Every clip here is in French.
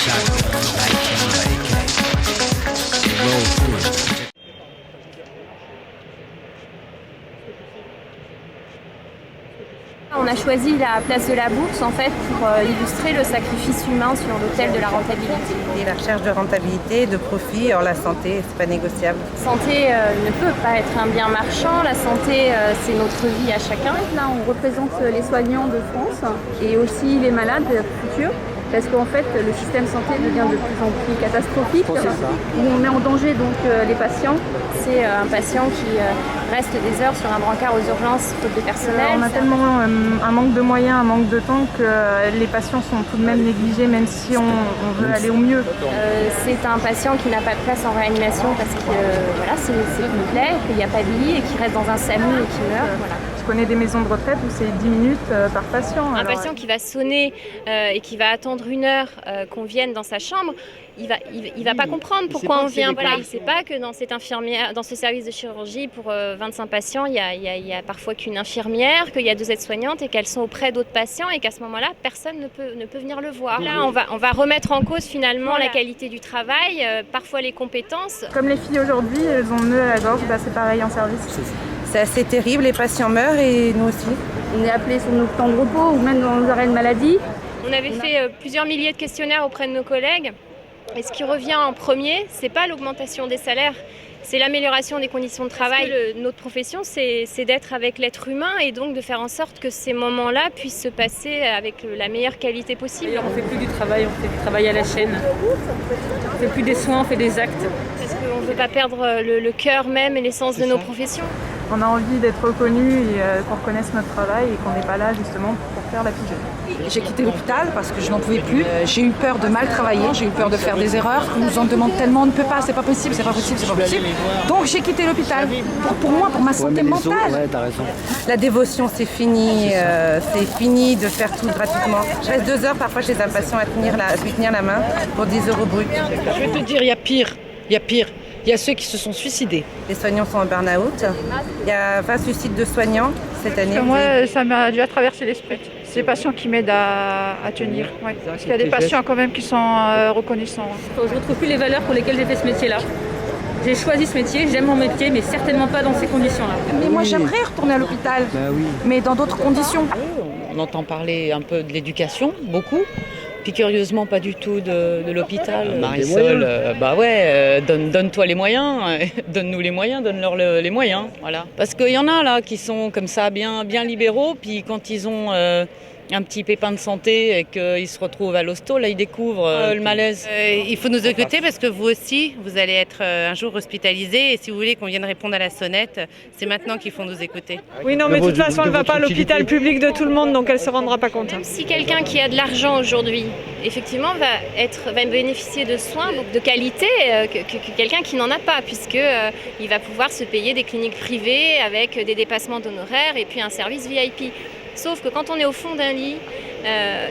shotgun, light camera AK. Roll through. On a choisi la place de la Bourse en fait pour illustrer le sacrifice humain sur l'autel de la rentabilité. Et la recherche de rentabilité, de profit, or la santé, c'est pas négociable. La santé ne peut pas être un bien marchand, la santé c'est notre vie à chacun. Là on représente les soignants de France et aussi les malades futurs. Parce qu'en fait, le système santé devient de plus en plus catastrophique, où on met en danger donc les patients. C'est un patient qui reste des heures sur un brancard aux urgences faute de personnel. On a tellement un manque de moyens, un manque de temps que les patients sont tout de même négligés, même si on veut aller au mieux. C'est un patient qui n'a pas de place en réanimation parce que voilà, c'est complet, qu'il n'y a pas de lit et qui reste dans un SAMU et qui meurt. Voilà. Je connais des maisons de retraite où c'est 10 minutes par patient. Un patient qui va sonner et qui va attendre 1 heure qu'on vienne dans sa chambre, il va pas comprendre pourquoi on vient. Voilà, il ne sait pas que dans ce service de chirurgie pour 25 patients, il y a parfois qu'une infirmière, qu'il y a 2 aides-soignantes et qu'elles sont auprès d'autres patients et qu'à ce moment-là, personne ne peut venir le voir. Là, on va remettre en cause finalement la qualité du travail, parfois les compétences. Comme les filles aujourd'hui, elles ont nœud à la gorge, c'est pareil en service. C'est assez terrible, les patients meurent et nous aussi. On est appelé sur nos temps de repos ou même dans nos arrêts de maladie. On avait fait plusieurs milliers de questionnaires auprès de nos collègues. Et ce qui revient en premier, c'est pas l'augmentation des salaires, c'est l'amélioration des conditions de travail. Notre profession, c'est d'être avec l'être humain et donc de faire en sorte que ces moments-là puissent se passer avec la meilleure qualité possible. On ne fait plus du travail, on fait du travail à la chaîne. On ne fait plus des soins, on fait des actes. Parce qu'on ne veut pas perdre le cœur même et l'essence de nos professions. On a envie d'être reconnus et qu'on reconnaisse notre travail et qu'on n'est pas là justement pour faire la pigeonne. J'ai quitté l'hôpital parce que je n'en pouvais plus. J'ai eu peur de mal travailler, j'ai eu peur de faire des erreurs. On nous en demande tellement, on ne peut pas, c'est pas possible, c'est pas possible, c'est pas possible. Donc j'ai quitté l'hôpital pour moi, pour ma santé mentale. Ouais, t'as raison. La dévotion, c'est fini de faire tout gratuitement. Je reste 2 heures parfois chez un patient à lui tenir la main pour 10 € brut. Je vais te dire, il y a pire. Il y a ceux qui se sont suicidés. Les soignants sont en burn-out. Il y a 20 suicides de soignants cette année. Moi, ça m'a déjà traversé l'esprit. C'est les patients qui m'aident à tenir. Ouais. Parce qu'il y a des patients quand même qui sont reconnaissants. Je ne retrouve plus les valeurs pour lesquelles j'ai fait ce métier-là. J'ai choisi ce métier, j'aime mon métier, mais certainement pas dans ces conditions-là. Mais moi, j'aimerais retourner à l'hôpital, mais dans d'autres conditions. On entend parler un peu de l'éducation, beaucoup. Puis curieusement, pas du tout de l'hôpital. Marisol, donne-toi les moyens, donne-nous les moyens, donne-leur les moyens. Voilà. Parce qu'il y en a là qui sont comme ça bien libéraux, puis quand ils ont un petit pépin de santé et qu'ils se retrouvent à l'hosto, là ils découvrent le malaise. Il faut nous écouter parce que vous aussi, vous allez être un jour hospitalisé et si vous voulez qu'on vienne répondre à la sonnette, c'est maintenant qu'il faut nous écouter. Oui, non, mais de toute façon, elle ne va pas à l'hôpital public de tout le monde, donc elle ne se rendra pas compte. Même si quelqu'un qui a de l'argent aujourd'hui, effectivement, va bénéficier de soins donc de qualité que quelqu'un qui n'en a pas, puisqu'il va pouvoir se payer des cliniques privées avec des dépassements d'honoraires et puis un service VIP. Sauf que quand on est au fond d'un lit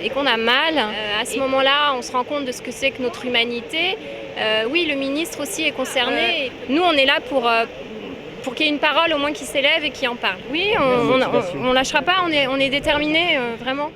et qu'on a mal, à ce moment-là, on se rend compte de ce que c'est que notre humanité. Oui, le ministre aussi est concerné. Nous, on est là pour qu'il y ait une parole au moins qui s'élève et qui en parle. Oui, on lâchera pas, on est déterminés, vraiment.